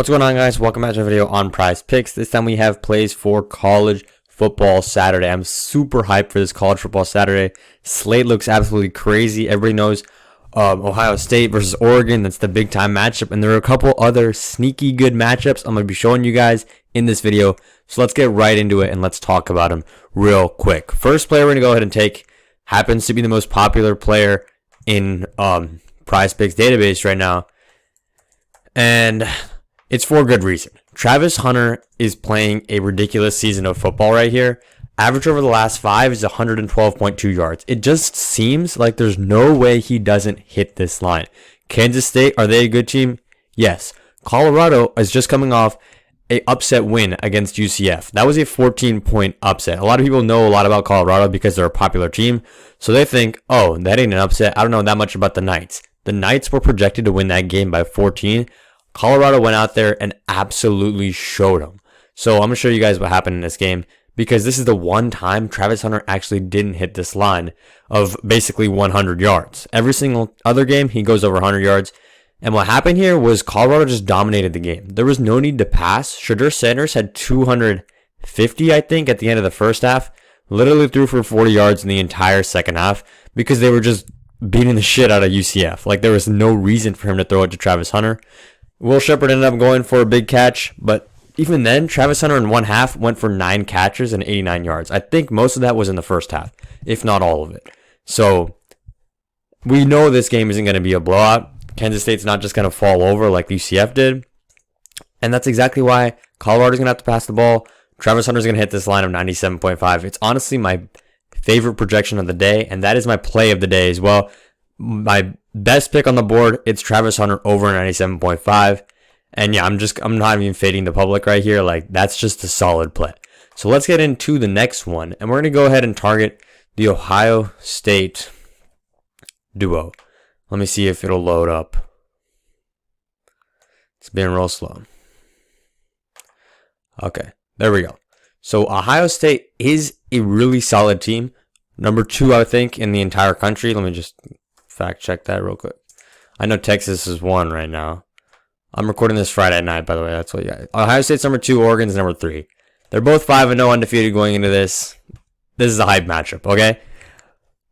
What's going on, guys? Welcome back to a video on PrizePicks. This time we have plays for college football Saturday. I'm super hyped for this college football Saturday. Slate looks absolutely crazy. Everybody knows Ohio State versus Oregon. That's the big time matchup. And there are a couple other sneaky good matchups I'm going to be showing you guys in this video. So let's get right into it and let's talk about them real quick. First player we're going to go ahead and take happens to be the most popular player in PrizePicks database right now. And it's for a good reason. Travis Hunter is playing a ridiculous season of football right here. Average over the last 5 is 112.2 yards. It just seems like there's no way he doesn't hit this line. Kansas State, are they a good team? Yes. Colorado is just coming off a upset win against UCF. That was a 14-point upset. A lot of people know a lot about Colorado because they're a popular team. So they think, oh, that ain't an upset. I don't know that much about the Knights. The Knights were projected to win that game by 14. Colorado went out there and absolutely showed them. So I'm going to show you guys what happened in this game because this is the one time Travis Hunter actually didn't hit this line of basically 100 yards. Every single other game, he goes over 100 yards. And what happened here was Colorado just dominated the game. There was no need to pass. Shedeur Sanders had 250, I think, at the end of the first half. Literally threw for 40 yards in the entire second half because they were just beating the shit out of UCF. Like, there was no reason for him to throw it to Travis Hunter. Will Shepard ended up going for a big catch, but even then, Travis Hunter in one half went for 9 catches and 89 yards. I think most of that was in the first half, if not all of it. So we know this game isn't going to be a blowout. Kansas State's not just going to fall over like UCF did. And that's exactly why Colorado's going to have to pass the ball. Travis Hunter's going to hit this line of 97.5. It's honestly my favorite projection of the day, and that is my play of the day as well. My best pick on the board, it's Travis Hunter over 97.5. And yeah, I'm not even fading the public right here. Like, that's just a solid play. So let's get into the next one. And we're going to go ahead and target the Ohio State duo. Let me see if it'll load up. It's being real slow. Okay, there we go. So Ohio State is a really solid team. Number 2, I think, in the entire country. Let me just fact check that real quick. I know Texas is 1 right now. I'm recording this Friday night, by the way. That's what you got. Ohio State's number 2, Oregon's number 3. They're both 5-0 undefeated going into this. This is a hype matchup, okay?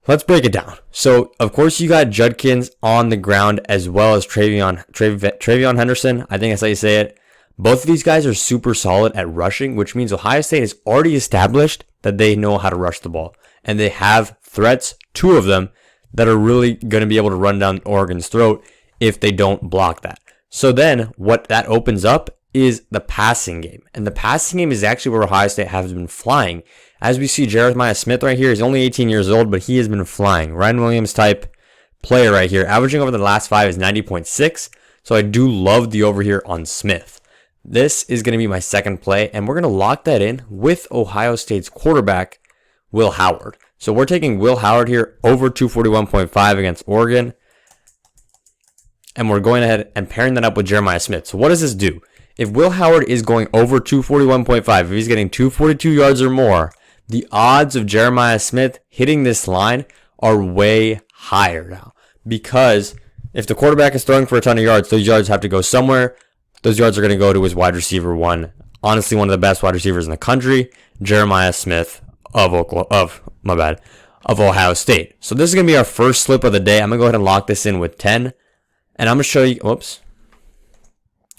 Let's break it down. So, of course, you got Judkins on the ground as well as Travion Henderson. I think that's how you say it. Both of these guys are super solid at rushing, which means Ohio State has already established that they know how to rush the ball. And they have threats, 2 of them, that are really going to be able to run down Oregon's throat if they don't block that. So then what that opens up is the passing game. And the passing game is actually where Ohio State has been flying. As we see Jeremiah Smith right here, he's only 18 years old, but he has been flying. Ryan Williams type player right here. Averaging over the last 5 is 90.6. So I do love the over here on Smith. This is going to be my second play, and we're going to lock that in with Ohio State's quarterback, Will Howard. So we're taking Will Howard here over 241.5 against Oregon. And we're going ahead and pairing that up with Jeremiah Smith. So what does this do? If Will Howard is going over 241.5, if he's getting 242 yards or more, the odds of Jeremiah Smith hitting this line are way higher now. Because if the quarterback is throwing for a ton of yards, those yards have to go somewhere. Those yards are going to go to his wide receiver 1. Honestly, one of the best wide receivers in the country, Jeremiah Smith of Ohio State. So this is going to be our first slip of the day. I'm going to go ahead and lock this in with 10. And I'm going to show you,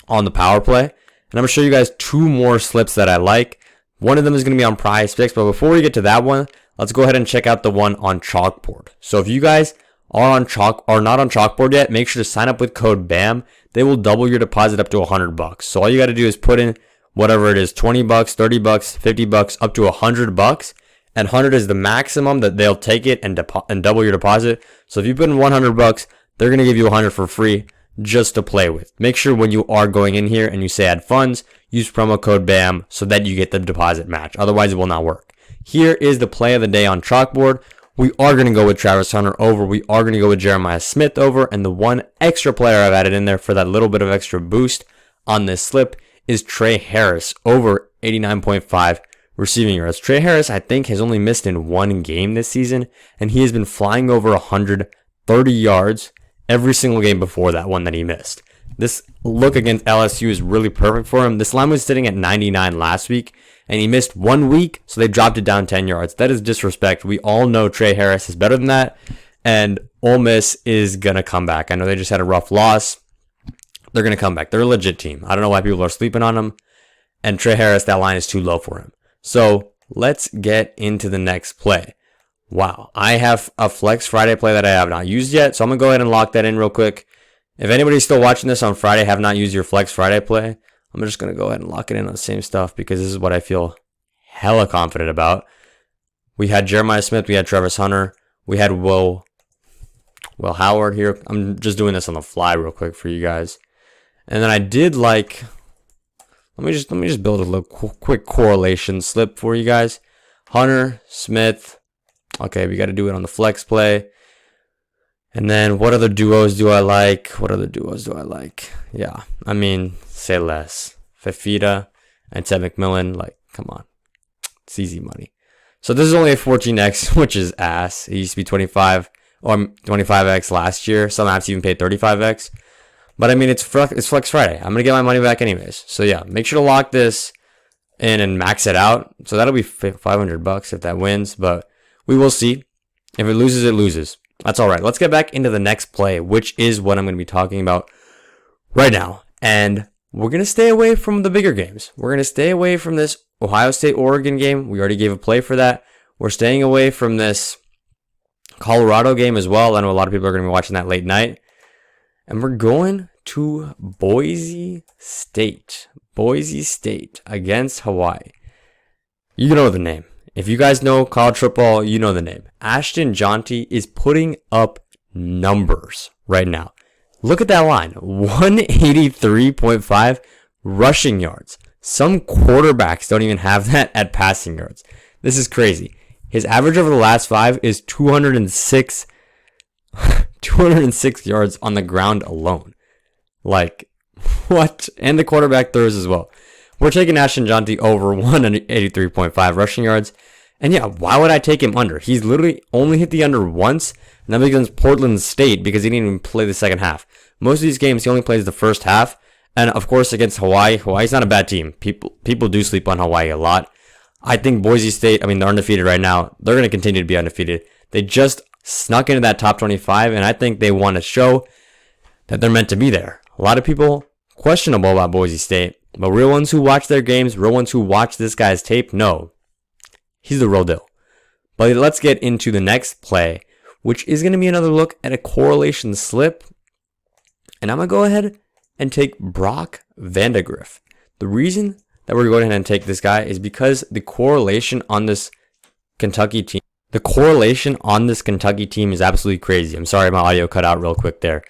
on the power play. And I'm going to show you guys 2 more slips that I like. One of them is going to be on PrizePicks. But before we get to that one, let's go ahead and check out the one on Chalkboard. So if you guys are not on Chalkboard yet, make sure to sign up with code BAM. They will double your deposit up to $100. So all you got to do is put in whatever it is, $20, $30, $50, up to $100. And 100 is the maximum that they'll take it and double your deposit. So if you put in $100, they're going to give you 100 for free just to play with. Make sure when you are going in here and you say add funds, use promo code BAM so that you get the deposit match. Otherwise, it will not work. Here is the play of the day on Chalkboard. We are going to go with Travis Hunter over. We are going to go with Jeremiah Smith over. And the one extra player I've added in there for that little bit of extra boost on this slip is Trey Harris over 89.5 receiving yards. Trey Harris, I think, has only missed in 1 game this season, and he has been flying over 130 yards every single game before that one that he missed. This look against LSU is really perfect for him. This line was sitting at 99 last week, and he missed 1 week, so they dropped it down 10 yards. That is disrespect. We all know Trey Harris is better than that, and Ole Miss is going to come back. I know they just had a rough loss. They're going to come back. They're a legit team. I don't know why people are sleeping on them. And Trey Harris, that line is too low for him. So let's get into the next play. Wow. I have a Flex Friday play that I have not used yet. So I'm going to go ahead and lock that in real quick. If anybody's still watching this on Friday, have not used your Flex Friday play, I'm just going to go ahead and lock it in on the same stuff because this is what I feel hella confident about. We had Jeremiah Smith. We had Travis Hunter. We had Will Howard here. I'm just doing this on the fly real quick for you guys. And then I did like, let me just build a little quick correlation slip for you guys. Hunter, Smith. Okay, we got to do it on the flex play. And then what other duos do I like? Yeah, I mean, say less. Fafita and Ted McMillan, like, come on. It's easy money. So this is only a 14x, which is ass. It used to be 25 or 25x last year. Some apps even paid 35x. But I mean, it's Flex Friday. I'm going to get my money back anyways. So yeah, make sure to lock this in and max it out. So that'll be $500 if that wins. But we will see. If it loses, it loses. That's all right. Let's get back into the next play, which is what I'm going to be talking about right now. And we're going to stay away from the bigger games. We're going to stay away from this Ohio State-Oregon game. We already gave a play for that. We're staying away from this Colorado game as well. I know a lot of people are going to be watching that late night. And we're going to Boise State. Boise State against Hawaii. You know the name. If you guys know college football, you know the name. Ashton Jonty is putting up numbers right now. Look at that line. 183.5 rushing yards. Some quarterbacks don't even have that at passing yards. This is crazy. His average over the last 5 is 206 yards on the ground alone. Like, what? And the quarterback throws as well. We're taking Ashton Jonty over 183.5 rushing yards. And yeah, why would I take him under? He's literally only hit the under once, and that was against Portland State because he didn't even play the second half. Most of these games, he only plays the first half. And of course, against Hawaii, Hawaii's not a bad team. People do sleep on Hawaii a lot. I think Boise State, I mean, they're undefeated right now. They're going to continue to be undefeated. They just snuck into that top 25, and I think they want to show that they're meant to be there. A lot of people questionable about Boise State, but real ones who watch their games, real ones who watch this guy's tape, know he's the real deal. But let's get into the next play, which is going to be another look at a correlation slip. And I'm going to go ahead and take Brock Vandagriff. The reason that we're going ahead and take this guy is because the correlation on this Kentucky team is absolutely crazy. I'm sorry, my audio cut out real quick there.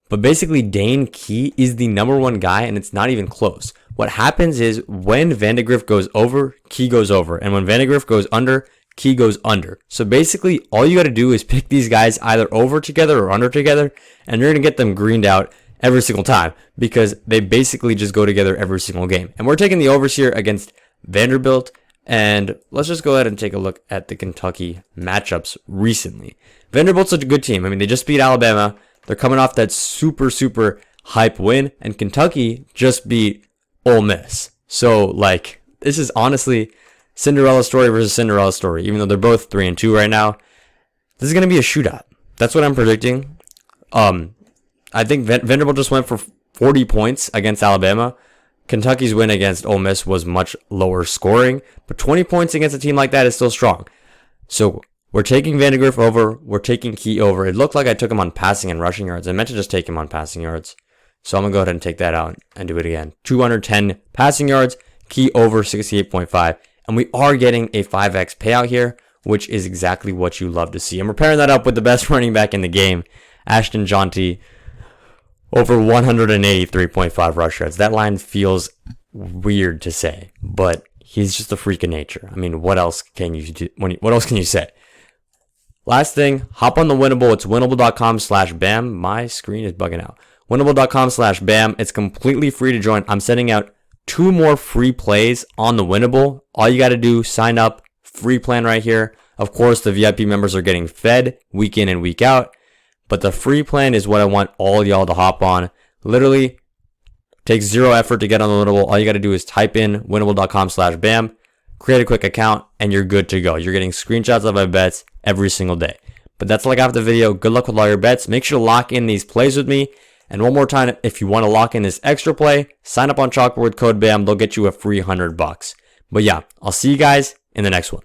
But basically, Dane Key is the #1 guy, and it's not even close. What happens is when Vandagriff goes over, Key goes over. And when Vandagriff goes under, Key goes under. So basically, all you got to do is pick these guys either over together or under together, and you're going to get them greened out every single time because they basically just go together every single game. And we're taking the overs here against Vanderbilt. And let's just go ahead and take a look at the Kentucky matchups recently. Vanderbilt's a good team. I mean, they just beat Alabama. They're coming off that super hype win. And Kentucky just beat Ole Miss. So, like, this is honestly Cinderella story versus Cinderella story. Even though they're both 3-2 right now. This is going to be a shootout. That's what I'm predicting. I think Vanderbilt just went for 40 points against Alabama. Kentucky's win against Ole Miss was much lower scoring, but 20 points against a team like that is still strong. So we're taking Vandagriff over. We're taking Key over. It looked like I took him on passing and rushing yards. I meant to just take him on passing yards. So I'm going to go ahead and take that out and do it again. 210 passing yards, Key over 68.5. And we are getting a 5x payout here, which is exactly what you love to see. And we're pairing that up with the best running back in the game, Ashton Jonty, over 183.5 rush yards. That line feels weird to say, but he's just a freak of nature. I mean, what else can you do? What else can you say? Last thing, hop on the Winnable. It's winnable.com/bam. My screen is bugging out. Winnable.com/bam. It's completely free to join. I'm sending out 2 more free plays on the Winnable. All you got to do, sign up. Free plan right here. Of course, the VIP members are getting fed week in and week out. But the free plan is what I want all y'all to hop on. Literally takes zero effort to get on the Winnable. All you got to do is type in winnable.com/bam, create a quick account, and you're good to go. You're getting screenshots of my bets every single day. But that's all I got for the video. Good luck with all your bets. Make sure to lock in these plays with me. And one more time, if you want to lock in this extra play, sign up on Chalkboard with code BAM. They'll get you a free $100. But yeah, I'll see you guys in the next one.